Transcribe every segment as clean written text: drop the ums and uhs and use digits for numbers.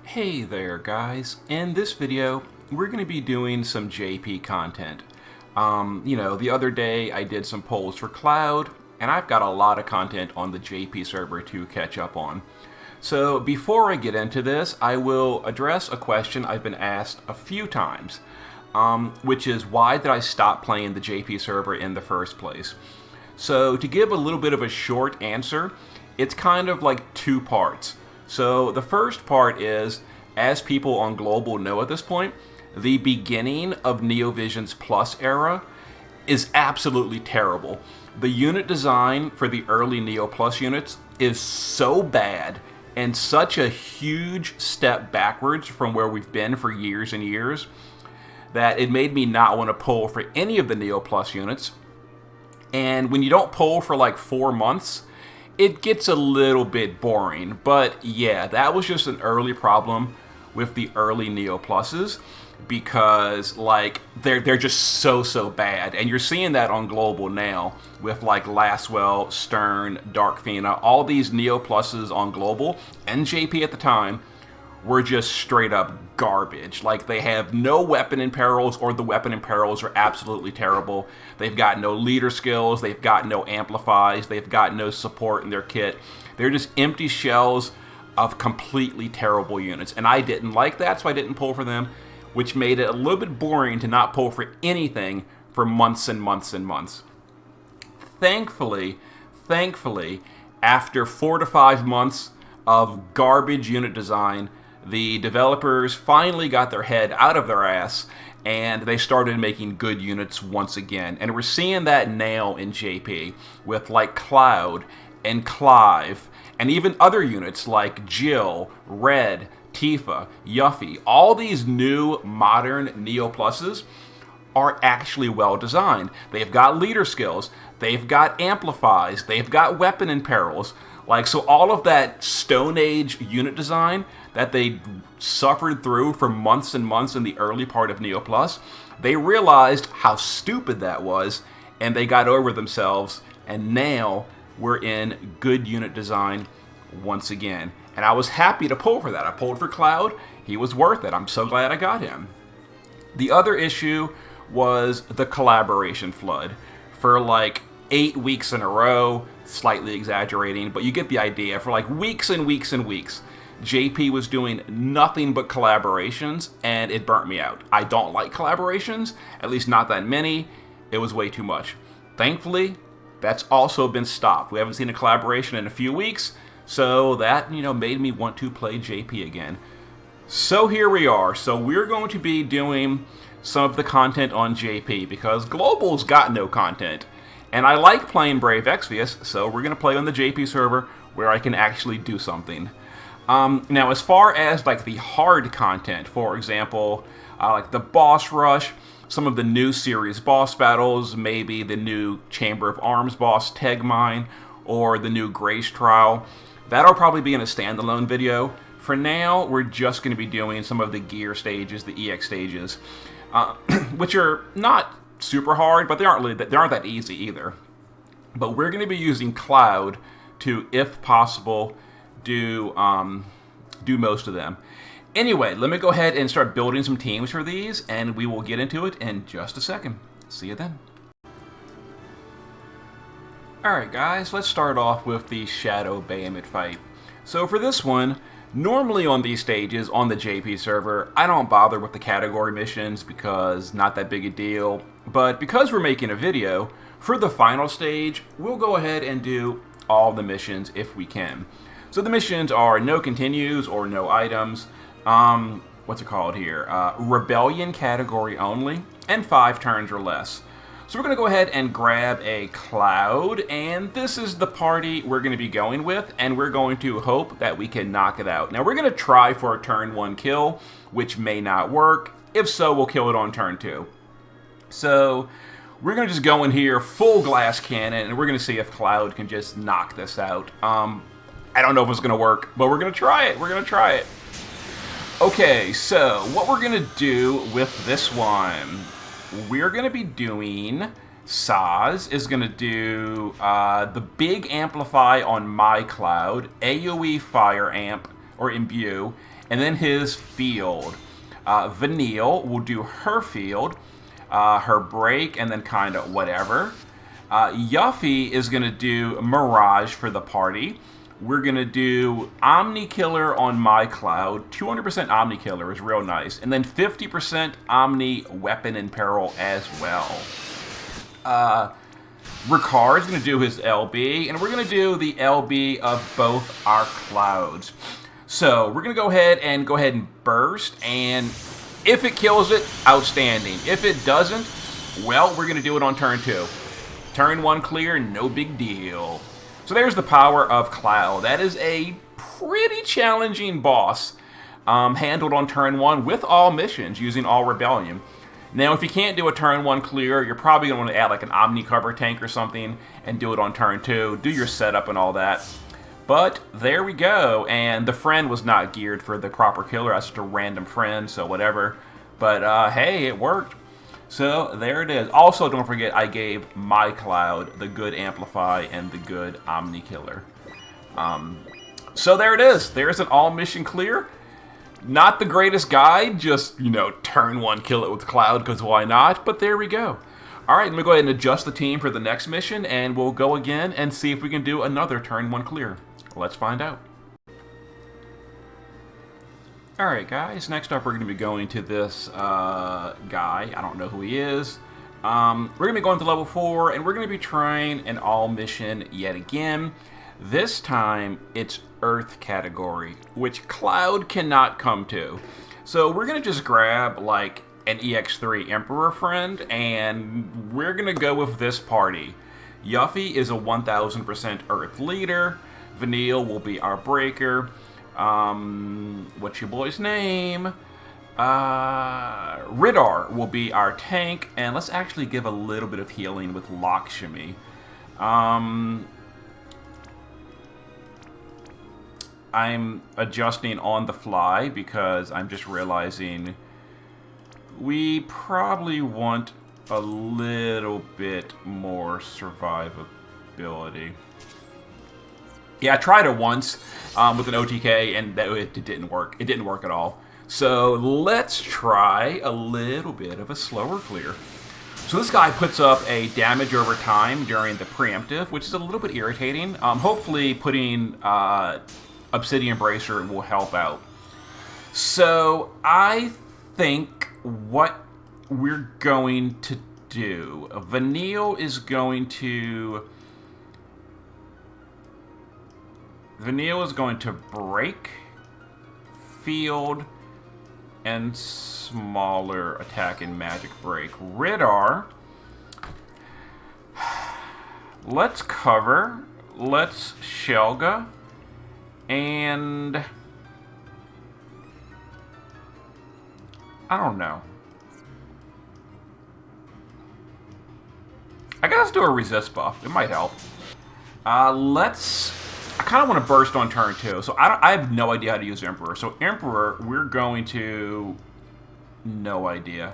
Hey there guys, in this video we're going to be doing some JP content. The other day I did some polls for Cloud and I've got a lot of content on the JP server to catch up on. So before I get into this, I will address a question I've been asked a few times, which is why did I stop playing the JP server in the first place? So to give a little bit of a short answer, it's kind of like two parts. So the first part is, as people on Global know at this point, the beginning of NeoVision's Plus era is absolutely terrible. The unit design for the early Neo Plus units is so bad and such a huge step backwards from where we've been for years and years that it made me not want to pull for any of the Neo Plus units. And when you don't pull for like 4 months, it gets a little bit boring. But yeah, that was just an early problem with the early Neo Pluses, because like they're just so bad. And you're seeing that on Global now with like Laswell, Stern, Dark Fina, all these Neo Pluses on Global and JP at the time were just straight up garbage. Like, they have no weapon imperils, or the weapon imperils are absolutely terrible. They've got no leader skills, they've got no amplifies, they've got no support in their kit. They're just empty shells of completely terrible units. And I didn't like that, so I didn't pull for them, which made it a little bit boring to not pull for anything for months and months and months. Thankfully, after 4 to 5 months of garbage unit design, the developers finally got their head out of their ass and they started making good units once again. And we're seeing that now in JP with like Cloud and Clive and even other units like Jill, Red, Tifa, Yuffie. All these new modern Neo Pluses are actually well designed. They've got leader skills, they've got amplifies, they've got weapon imperils. Like, so all of that Stone Age unit design that they suffered through for months and months in the early part of Neo Plus, they realized how stupid that was, and they got over themselves, and now we're in good unit design once again. And I was happy to pull for that. I pulled for Cloud. He was worth it. I'm so glad I got him. The other issue was the collaboration flood. For like 8 weeks in a row, slightly exaggerating, but you get the idea. For like weeks and weeks and weeks, JP was doing nothing but collaborations, and it burnt me out. I don't like collaborations, at least not that many. It was way too much. Thankfully, that's also been stopped. We haven't seen a collaboration in a few weeks, so that, made me want to play JP again. So here we are. So we're going to be doing some of the content on JP, because Global's got no content. And I like playing Brave Exvius, so we're going to play on the JP server where I can actually do something. Now, as far as like the hard content, for example, like the boss rush, some of the new series boss battles, maybe the new Chamber of Arms boss Tegmine, or the new Grace Trial, that'll probably be in a standalone video. For now, we're just going to be doing some of the gear stages, the EX stages, which are not super hard, but they aren't that easy either. But we're going to be using Cloud to, if possible, do most of them. Anyway, let me go ahead and start building some teams for these, and we will get into it in just a second. See you then. Alright guys, let's start off with the Shadow Behemoth fight. So for this one, normally on these stages, on the JP server, I don't bother with the category missions because not that big a deal. But because we're making a video, for the final stage, we'll go ahead and do all the missions if we can. So the missions are no continues or no items, what's it called here? Rebellion category only, and 5 turns or less. So we're going to go ahead and grab a Cloud, and this is the party we're going to be going with, and we're going to hope that we can knock it out. Now we're going to try for a turn 1 kill, which may not work. If so, we'll kill it on turn 2. So we're going to just go in here full glass cannon, and we're going to see if Cloud can just knock this out. I don't know if it's going to work, but we're going to try it. We're going to try it. Okay, so what we're going to do with this one, we're going to be doing, Saz is going to do the big amplify on my Cloud, AoE fire amp, or imbue, and then his field. Vanille will do her field, her break, and then kind of whatever. Yuffie is going to do Mirage for the party. We're going to do Omni Killer on my Cloud. 200% Omni Killer is real nice. And then 50% Omni Weapon in Peril as well. Ricard's going to do his LB, and we're going to do the LB of both our Clouds. So we're going to go ahead and burst, and if it kills it, outstanding. If it doesn't, well, we're going to do it on turn 2. Turn 1 clear, no big deal. So there's the power of Cloud. That is a pretty challenging boss, handled on turn 1 with all missions, using all Rebellion. Now, if you can't do a turn 1 clear, you're probably going to want to add like an Omni Cover tank or something and do it on turn 2. Do your setup and all that. But there we go, and the friend was not geared for the proper killer. That's just a random friend, so whatever. But hey, it worked. So there it is. Also, don't forget, I gave my Cloud the good Amplify and the good Omni Killer. So there it is. There's an all mission clear. Not the greatest guide, just, you know, turn 1, kill it with Cloud, because why not? But there we go. All right, let me go ahead and adjust the team for the next mission, and we'll go again and see if we can do another turn 1 clear. Let's find out. Alright guys, next up we're going to be going to this guy. I don't know who he is. We're going to be going to level 4, and we're going to be trying an all mission yet again. This time it's Earth category, which Cloud cannot come to. So we're going to just grab like an EX3 Emperor friend, and we're going to go with this party. Yuffie is a 1000% Earth leader. Vanille will be our breaker. What's your boy's name? Ridar will be our tank. And let's actually give a little bit of healing with Lakshmi. I'm adjusting on the fly because I'm just realizing we probably want a little bit more survivability. Yeah, I tried it once with an OTK, and it didn't work. It didn't work at all. So let's try a little bit of a slower clear. So this guy puts up a damage over time during the preemptive, which is a little bit irritating. Hopefully putting Obsidian Bracer will help out. So I think what we're going to do, Vanille is going to break, field, and smaller attack and magic break. Ridar, let's cover, let's Shelga, and I don't know. I guess let's do a resist buff. It might help. I kind of want to burst on turn 2, so I have no idea how to use Emperor. So Emperor, we're going to... No idea.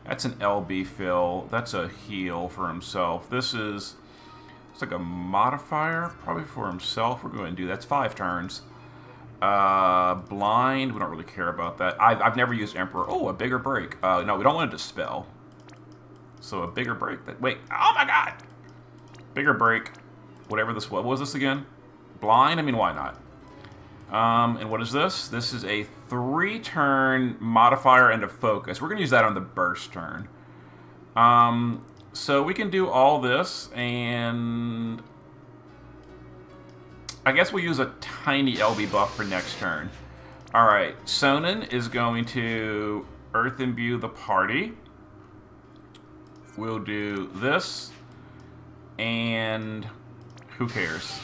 That's an LB fill. That's a heal for himself. This is... It's like a modifier, probably for himself. We're going to do... That's 5 turns. Blind, we don't really care about that. I've never used Emperor. Oh, a bigger break. No, we don't want to dispel. So a bigger break. Wait, oh my god! Bigger break. Whatever this was. What was this again? Blind? I mean, why not? And what is this? This is a 3-turn modifier and a focus. We're going to use that on the burst turn. So we can do all this, and I guess we'll use a tiny LB buff for next turn. Alright, Sonnen is going to Earth Imbue the party. We'll do this, and who cares?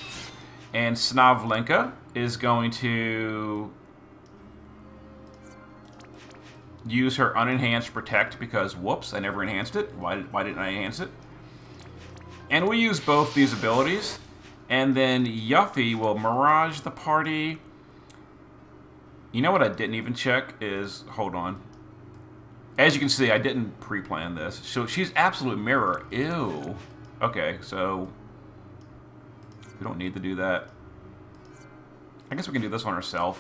And Snavlenka is going to use her unenhanced protect because, whoops, I never enhanced it. Why didn't I enhance it? And we use both these abilities. And then Yuffie will Mirage the party. You know what I didn't even check is, hold on. As you can see, I didn't pre-plan this. So she's Absolute Mirror. Ew. Okay, so we don't need to do that. I guess we can do this one ourselves.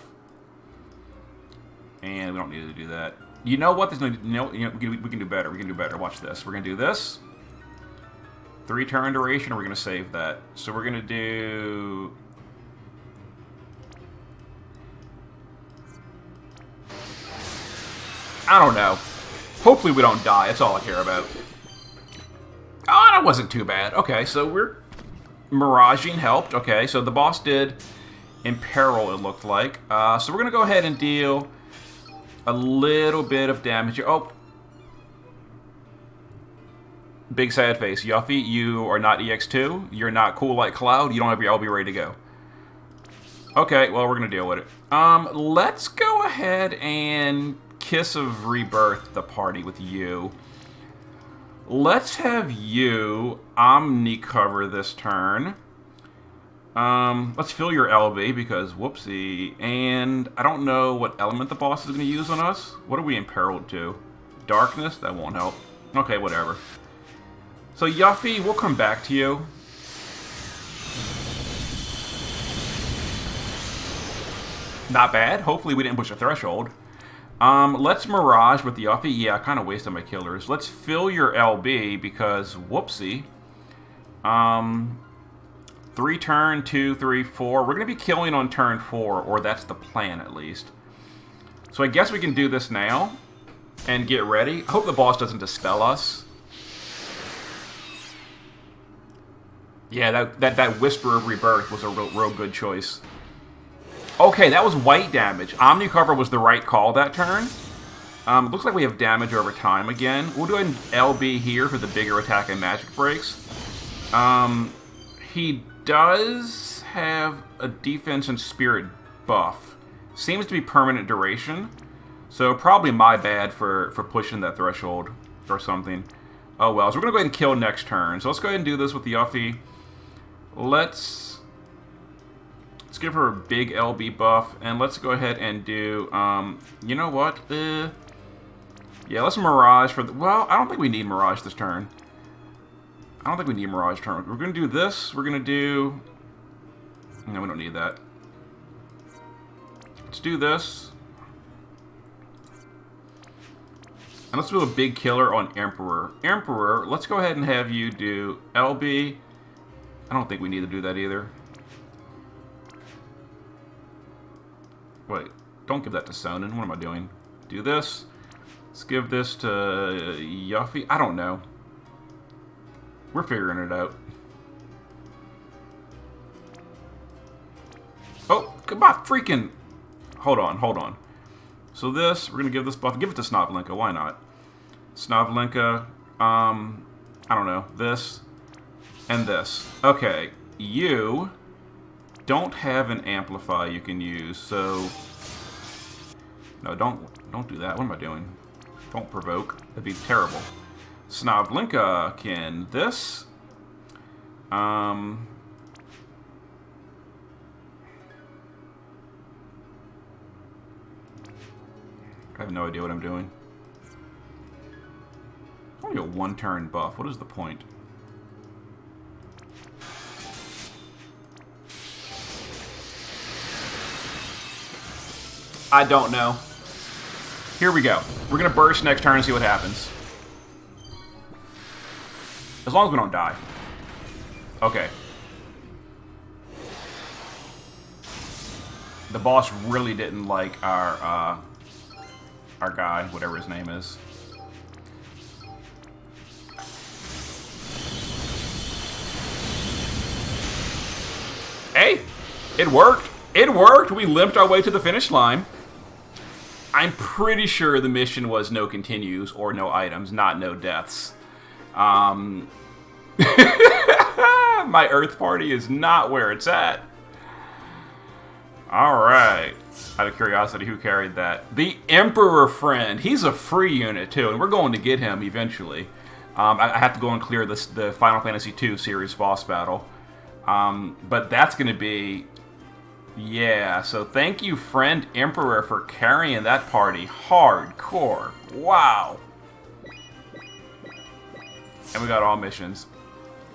And we don't need to do that. You know what? There's no, we can do better. We can do better. Watch this. We're going to do this. 3 turn duration, we're going to save that. So we're going to do... I don't know. Hopefully we don't die. That's all I care about. Oh, that wasn't too bad. Okay, so we're... Miraging helped. Okay, so the boss did imperil, it looked like. So we're going to go ahead and deal a little bit of damage. Oh. Big sad face. Yuffie, you are not EX2. You're not cool like Cloud. You don't have your LB ready to go. Okay, well, we're going to deal with it. Let's go ahead and Kiss of Rebirth the party with you. Let's have you Omni cover this turn. Let's fill your LB because whoopsie. And I don't know what element the boss is going to use on us. What are we imperiled to? Darkness? That won't help. Okay, whatever. So Yuffie, we'll come back to you. Not bad. Hopefully we didn't push a threshold. Let's Mirage with the Yuffie. Yeah, I kind of wasted my killers. Let's fill your LB because whoopsie. 3 turn, 2, 3, 4. We're going to be killing on turn 4, or that's the plan at least. So I guess we can do this now and get ready. I hope the boss doesn't dispel us. Yeah, that Whisper of Rebirth was a real good choice. Okay, that was white damage. Omni cover was the right call that turn. Looks like we have damage over time again. We'll do an LB here for the bigger attack and magic breaks. He does have a defense and spirit buff. Seems to be permanent duration. So probably my bad for pushing that threshold or something. Oh well, so we're going to go ahead and kill next turn. So let's go ahead and do this with the Yuffie. Let's give her a big LB buff, and let's go ahead and do, you know what? Yeah, let's Mirage for the... Well, I don't think we need Mirage this turn. I don't think we need Mirage turn. We're going to do this. We're going to do... No, we don't need that. Let's do this. And let's do a big killer on Emperor. Emperor, let's go ahead and have you do LB. I don't think we need to do that either. Wait, don't give that to Sonnen. What am I doing? Do this. Let's give this to Yuffie. I don't know. We're figuring it out. Oh, come on, freaking... Hold on. So this, we're going to give this buff. Give it to Snavlenka. Why not? Snavlenka, I don't know. This and this. Okay, you don't have an amplify you can use, so... No, don't do that. What am I doing? Don't provoke. That'd be terrible. Snavlenka can this. I have no idea what I'm doing. Only a 1-turn buff. What is the point? I don't know. Here we go. We're going to burst next turn and see what happens. As long as we don't die. Okay. The boss really didn't like our guy, whatever his name is. Hey! It worked! It worked! We limped our way to the finish line. I'm pretty sure the mission was no continues or no items, not no deaths. My Earth party is not where it's at. Alright. Out of curiosity, who carried that? The Emperor Friend. He's a free unit, too, and we're going to get him eventually. I have to go and clear the Final Fantasy II series boss battle. But that's going to be... Yeah, so thank you, Friend Emperor, for carrying that party hardcore. Wow. And we got all missions.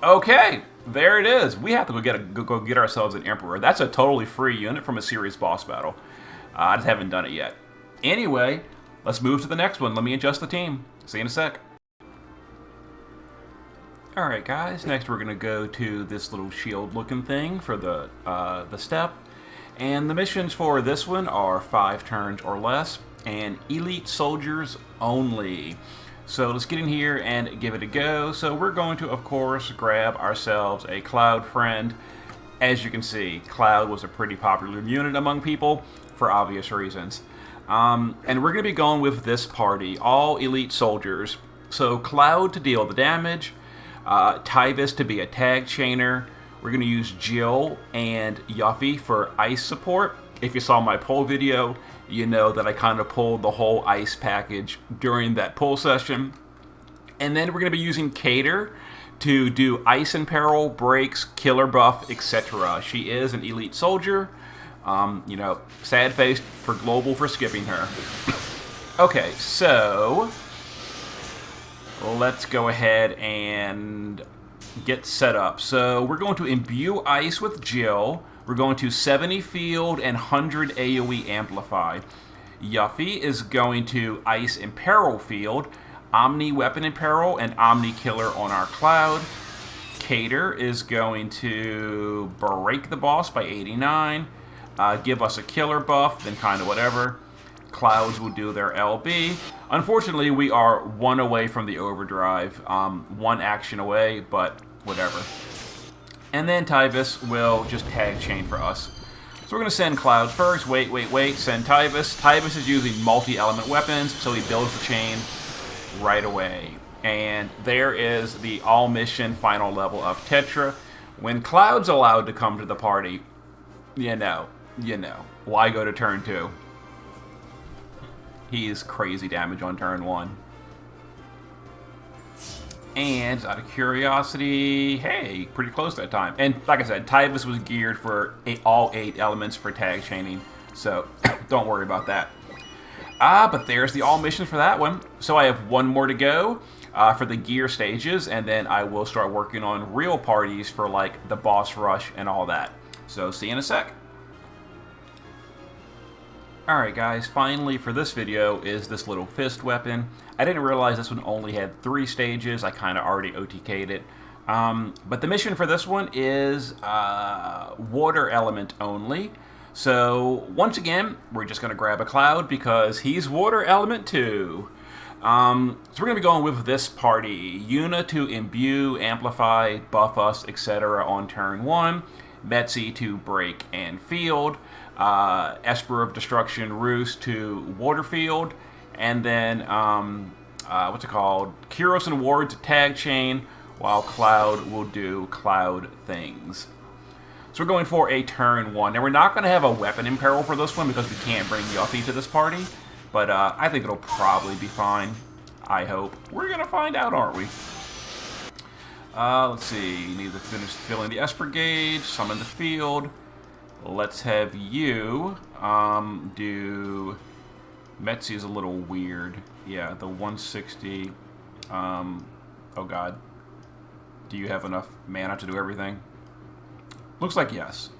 Okay, there it is. We have to go get ourselves an Emperor. That's a totally free unit from a series boss battle. I just haven't done it yet. Anyway, let's move to the next one. Let me adjust the team. See you in a sec. Alright guys, next we're going to go to this little shield looking thing for the step. And the missions for this one are 5 turns or less, and elite soldiers only. So let's get in here and give it a go. So we're going to, of course, grab ourselves a Cloud friend. As you can see, Cloud was a pretty popular unit among people for obvious reasons. And we're going to be going with this party, all elite soldiers. So Cloud to deal the damage, Tyvis to be a tag chainer. We're going to use Jill and Yuffie for ice support. If you saw my pull video, you know that I kind of pulled the whole ice package during that pull session. And then we're going to be using Cater to do ice and peril, breaks, killer buff, etc. She is an elite soldier. You know, sad face for Global for skipping her. Okay, so let's go ahead and get set up. So we're going to imbue ice with Jill. We're going to 70 field and 100 AoE amplify. Yuffie is going to ice and peril field, Omni weapon and peril, and Omni killer on our Cloud. Cater is going to break the boss by 89, give us a killer buff, then kind of whatever. Clouds will do their LB. Unfortunately, we are 1 away from the overdrive, 1 action away, but whatever. And then Tyvis will just tag chain for us. So we're going to send Cloud first. Wait. Send Tyvis. Tyvis is using multi-element weapons, so he builds the chain right away. And there is the all-mission final level of Tetra. When Cloud's allowed to come to the party, you know, why go to turn 2? He's crazy damage on turn 1. And out of curiosity, hey, pretty close that time. And like I said, Tyvis was geared for all 8 elements for tag chaining, so don't worry about that. But there's the all missions for that one. So I have 1 more to go for the gear stages, and then I will start working on real parties for like the boss rush and all that. So see you in a sec. Alright guys, finally for this video is this little fist weapon. I didn't realize this one only had 3 stages. I kind of already OTK'd it. But the mission for this one is water element only. So once again, we're just going to grab a Cloud because he's water element too. So we're going to be going with this party. Yuna to imbue, amplify, buff us, etc. on turn 1. Metzi to break and field. Esper of Destruction, Roost to Waterfield, and then, what's it called? Kyros and Ward to Tag Chain, while Cloud will do Cloud things. So we're going for a turn 1. Now we're not going to have a weapon in peril for this one because we can't bring Yuffie to this party, but I think it'll probably be fine. I hope. We're going to find out, aren't we? Let's see. Need to finish filling the Esper gauge, summon the field. Let's have you do... Metzi is a little weird. Yeah, the 160. Oh god. Do you have enough mana to do everything? Looks like yes.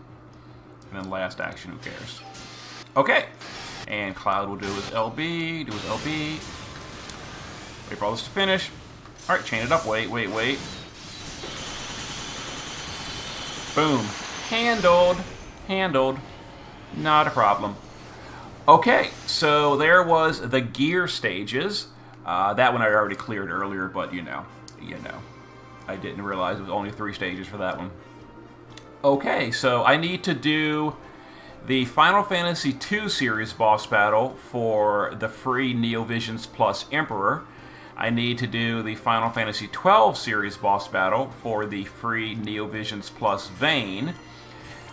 And then last action, who cares? Okay. And Cloud will do his LB, do his LB. Wait for all this to finish. Alright, chain it up. Wait. Boom. Handled. Not a problem. Okay, so there was the gear stages. That one I already cleared earlier, but you know. I didn't realize it was only 3 stages for that one. Okay, so I need to do the Final Fantasy II series boss battle for the free Neovisions plus Emperor. I need to do the Final Fantasy XII series boss battle for the free Neovisions plus Vayne.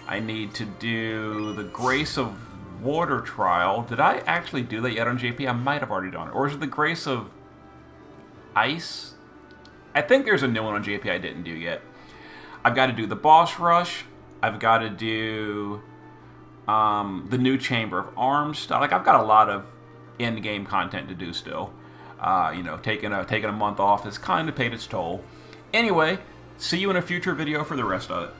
I need to do the Grace of Water trial. Did I actually do that yet on JP? I might have already done it. Or is it the Grace of Ice? I think there's a new one on JP I didn't do yet. I've got to do the boss rush. I've got to do the new Chamber of Arms stuff. Like, I've got a lot of in-game content to do still. You know, taking a month off has kind of paid its toll. Anyway, see you in a future video for the rest of it.